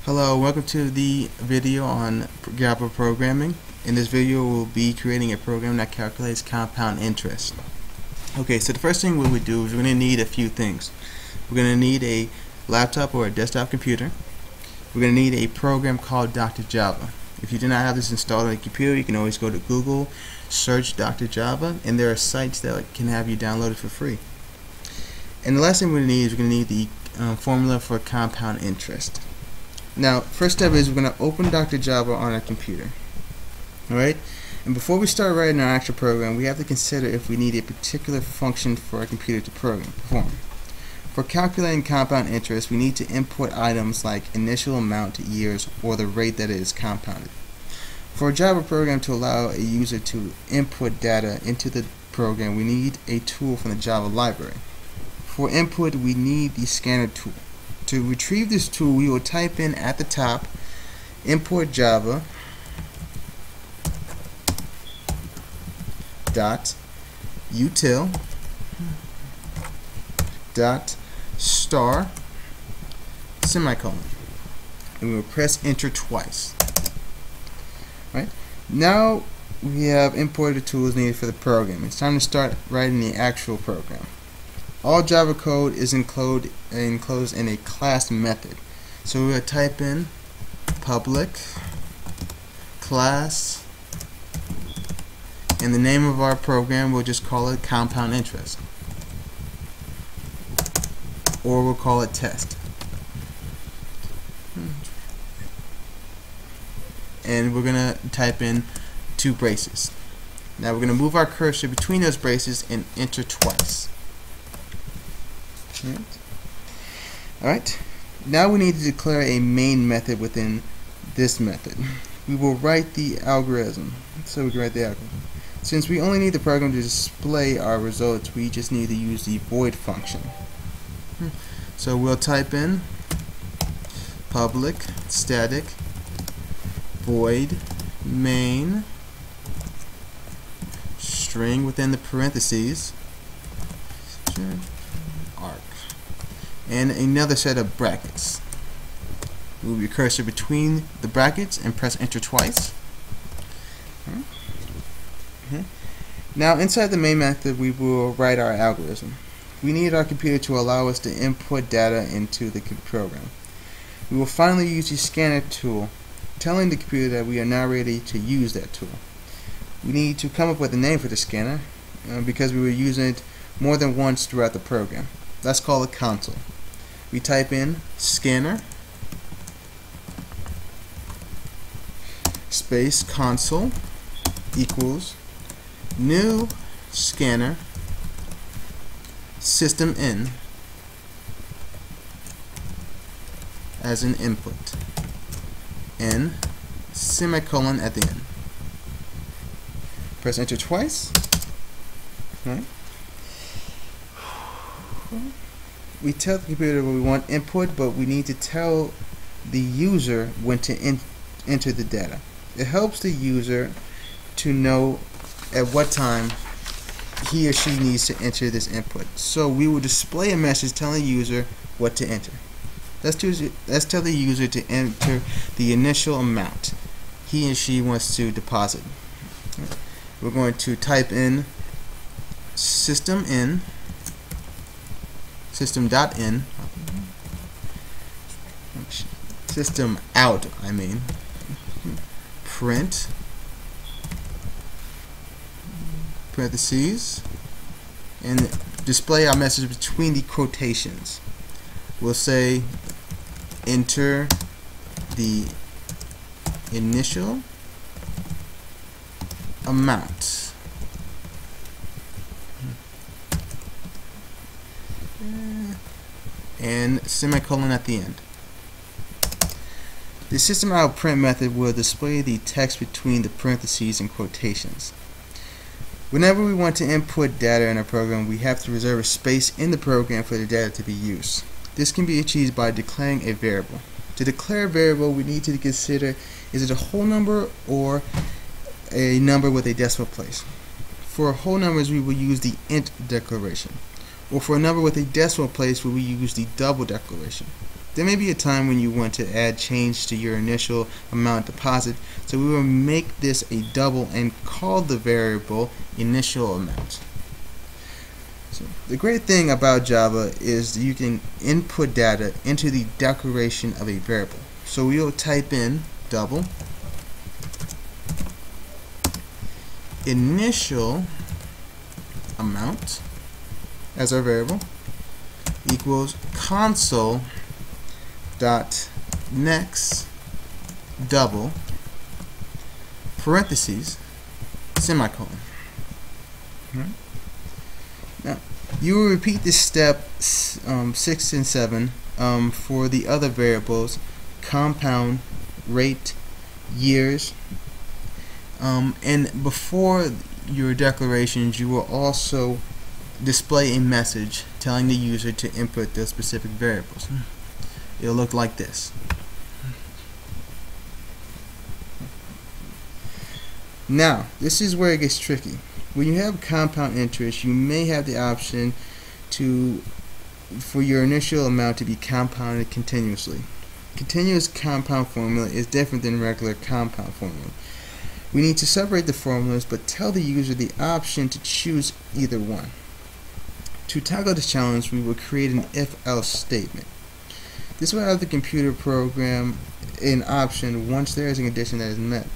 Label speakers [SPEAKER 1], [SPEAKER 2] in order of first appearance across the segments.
[SPEAKER 1] Hello, welcome to the video on Java programming. In this video we'll be creating a program that calculates compound interest. Okay, so the first thing we would do is we're going to need a few things. We're going to need a laptop or a desktop computer. We're going to need a program called Dr. Java. If you do not have this installed on a computer, you can always go to Google, search Dr. Java, and there are sites that can have you download it for free. And the last thing we're going to need is we're going to need the formula for compound interest. Now, first step is we're going to open Dr. Java on our computer. Alright? And before we start writing our actual program, we have to consider if we need a particular function for our computer to perform. For calculating compound interest, we need to input items like initial amount, years, or the rate that it is compounded. For a Java program to allow a user to input data into the program, we need a tool from the Java library. For input, we need the scanner tool. To retrieve this tool, we will type in at the top import Java dot util dot star semicolon, and we will press enter twice. Right now we have imported the tools needed for the program. It's time to start writing the actual program. All Java code is enclosed in a class method. So we're going to type in public class, and the name of our program, we'll just call it compound interest, or we'll call it test. And we're going to type in two braces. Now we're going to move our cursor between those braces and enter twice. Alright, now we need to declare a main method within this method. We will write the algorithm. So we can write the algorithm. Since we only need the program to display our results, we just need to use the void function. So we'll type in public static void main string within the parentheses arc, and another set of brackets. Move your cursor between the brackets and press enter twice. Now inside the main method we will write our algorithm. We need our computer to allow us to input data into the program. We will finally use the scanner tool, telling the computer that we are now ready to use that tool. We need to come up with a name for the scanner because we were using it more than once throughout the program. Let's call it console. We type in scanner space console equals new scanner system in as an input, and semicolon at the end. Press enter twice. Right. We tell the computer what we want input, but we need to tell the user when to enter the data. It helps the user to know at what time he or she needs to enter this input. So we will display a message telling the user what to enter. Let's tell the user to enter the initial amount he or she wants to deposit. We're going to type in system.in system out, print parentheses, and display our message between the quotations. We'll say enter the initial amount and semicolon at the end. The system out print method will display the text between the parentheses and quotations. Whenever we want to input data in a program, we have to reserve a space in the program for the data to be used. This can be achieved by declaring a variable. To declare a variable, we need to consider, is it a whole number or a number with a decimal place? For whole numbers, we will use the int declaration. Or for a number with a decimal place, we will use the double declaration. There may be a time when you want to add change to your initial amount deposit, so we will make this a double and call the variable initial amount. So the great thing about Java is you can input data into the declaration of a variable. So we will type in double initial amount as our variable equals console dot next double parentheses semicolon. Now you will repeat this step 6 and 7 for the other variables: compound, rate, years, and before your declarations you will also display a message telling the user to input those specific variables. It'll look like this. Now, this is where it gets tricky. When you have compound interest, you may have the option for your initial amount to be compounded continuously. Continuous compound formula is different than regular compound formula. We need to separate the formulas, but tell the user the option to choose either one. To tackle this challenge, we will create an if-else statement. This will have the computer program an option once there is a condition that is met.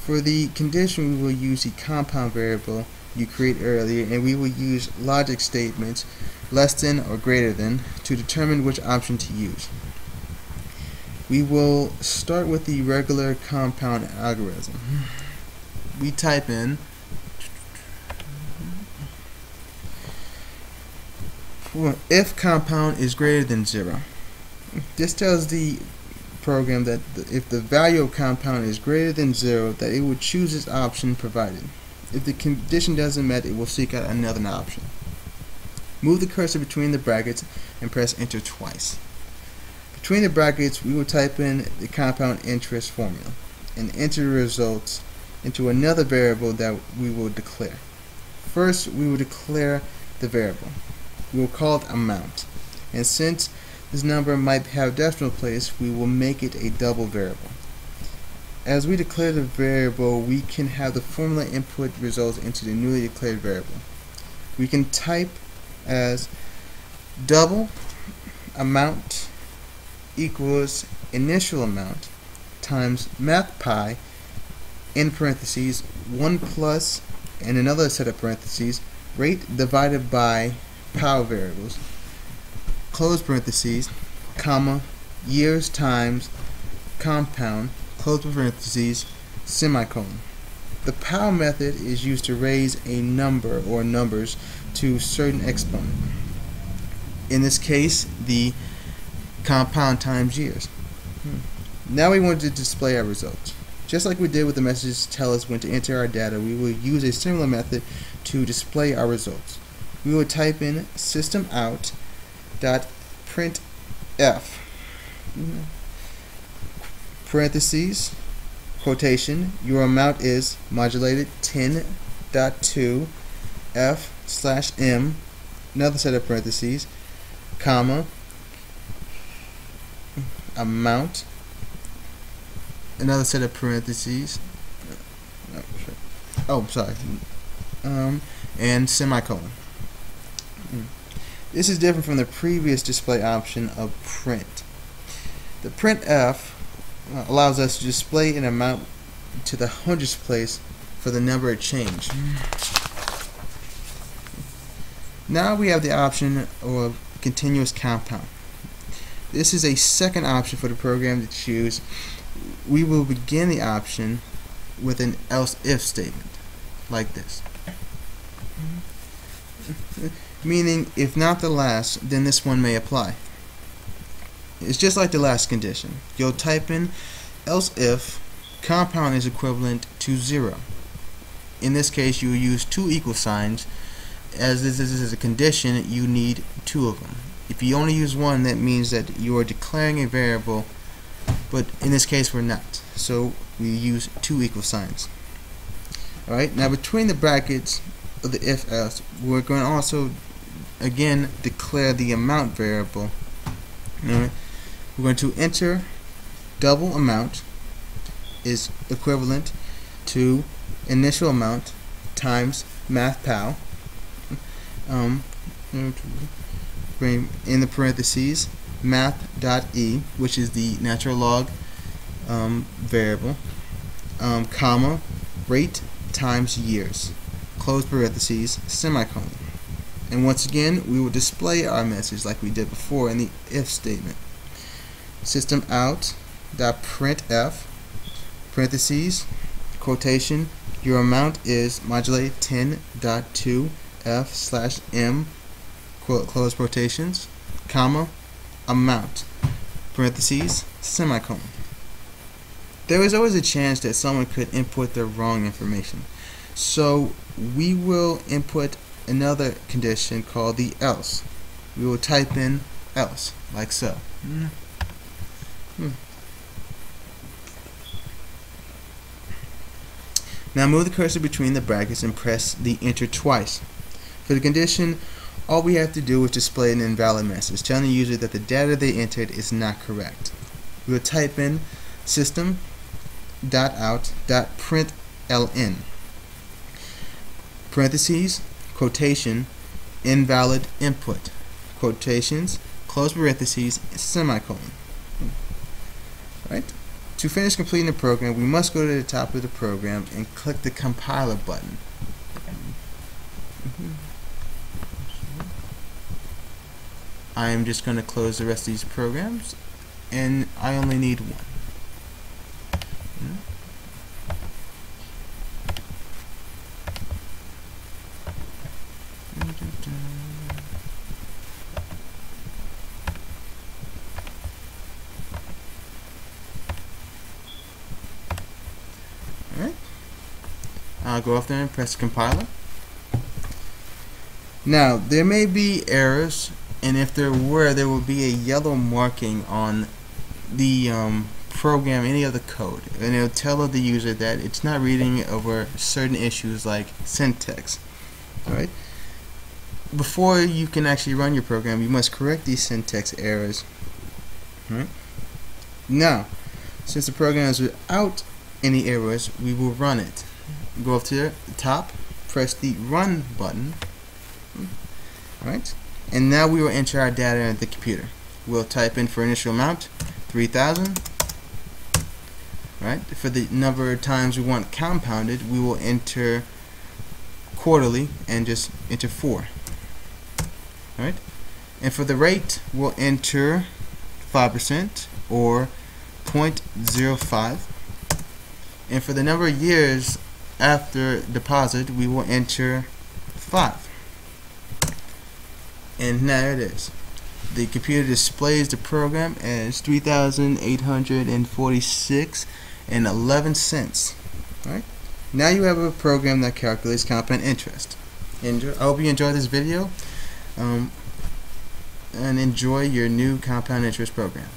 [SPEAKER 1] For the condition, we will use the compound variable you create earlier, and we will use logic statements less than or greater than to determine which option to use. We will start with the regular compound algorithm. We type in if compound is greater than 0. This tells the program that if the value of compound is greater than 0, that it will choose its option provided. If the condition doesn't met, it will seek out another option. Move the cursor between the brackets and press enter twice. Between the brackets, we will type in the compound interest formula and enter the results into another variable that we will declare. First, we will declare the variable. We will call it amount, and since this number might have decimal place, we will make it a double variable. As we declare the variable, we can have the formula input results into the newly declared variable. We can type as double amount equals initial amount times mathpy in parentheses 1 plus and another set of parentheses rate divided by power variables, close parentheses, comma, years times compound, close parentheses, semicolon. The power method is used to raise a number or numbers to certain exponent. In this case, the compound times years. Now we want to display our results. Just like we did with the messages to tell us when to enter our data, we will use a similar method to display our results. We will type in systemout.printf parentheses, quotation, your amount is modulated 10.2 f/m, another set of parentheses, comma, amount, another set of parentheses, and semicolon. This is different from the previous display option of print. The printf allows us to display an amount to the hundredths place for the number of change. Now we have the option of continuous compound. This is a second option for the program to choose. We will begin the option with an else-if statement, like this. Meaning, if not the last, then this one may apply. It's just like the last condition. You'll type in else if compound is equivalent to 0. In this case, you will use 2 equal signs. As this is a condition, you need 2 of them. If you only use one, that means that you are declaring a variable, but in this case we're not. So we use 2 equal signs. Alright, now between the brackets of the if-else, we're going to also again declare the amount variable. Alright, we're going to enter double amount is equivalent to initial amount times MathPal. Bring in the parentheses math.e, which is the natural log variable, comma, rate times years, close parentheses, semicolon. And once again, we will display our message like we did before in the if statement. System out.printf, parentheses, quotation, your amount is modulate 10.2f/m, close quotations, comma, amount, parentheses, semicolon. There is always a chance that someone could input the wrong information. So we will input another condition called the else. We will type in else, like so. Now move the cursor between the brackets and press the enter twice. For the condition, all we have to do is display an invalid message telling the user that the data they entered is not correct. We will type in system.out.println, parentheses, quotation, invalid input, quotations, close parentheses, semicolon. Right? To finish completing the program, we must go to the top of the program and click the compiler button. I am just going to close the rest of these programs, and I only need one. Alright, I'll go off there and press compiler. Now, there may be errors, and if there were, there will be a yellow marking on the program, any of the code, and it'll tell the user that it's not reading over certain issues like syntax. Alright? Before you can actually run your program, you must correct these syntax errors. Alright? Now, since the program is without any errors, we will run it. Go up to the top, press the run button. Alright? And now we will enter our data into the computer. We'll type in for initial amount 3,000. Right? For the number of times we want compounded, we will enter quarterly and just enter 4. Right? And for the rate, we'll enter 5% or 0.05. And for the number of years after deposit, we will enter 5. And there it is. The computer displays the program as $3,846.11. Right? Now you have a program that calculates compound interest. I hope you enjoyed this video, and enjoy your new compound interest program.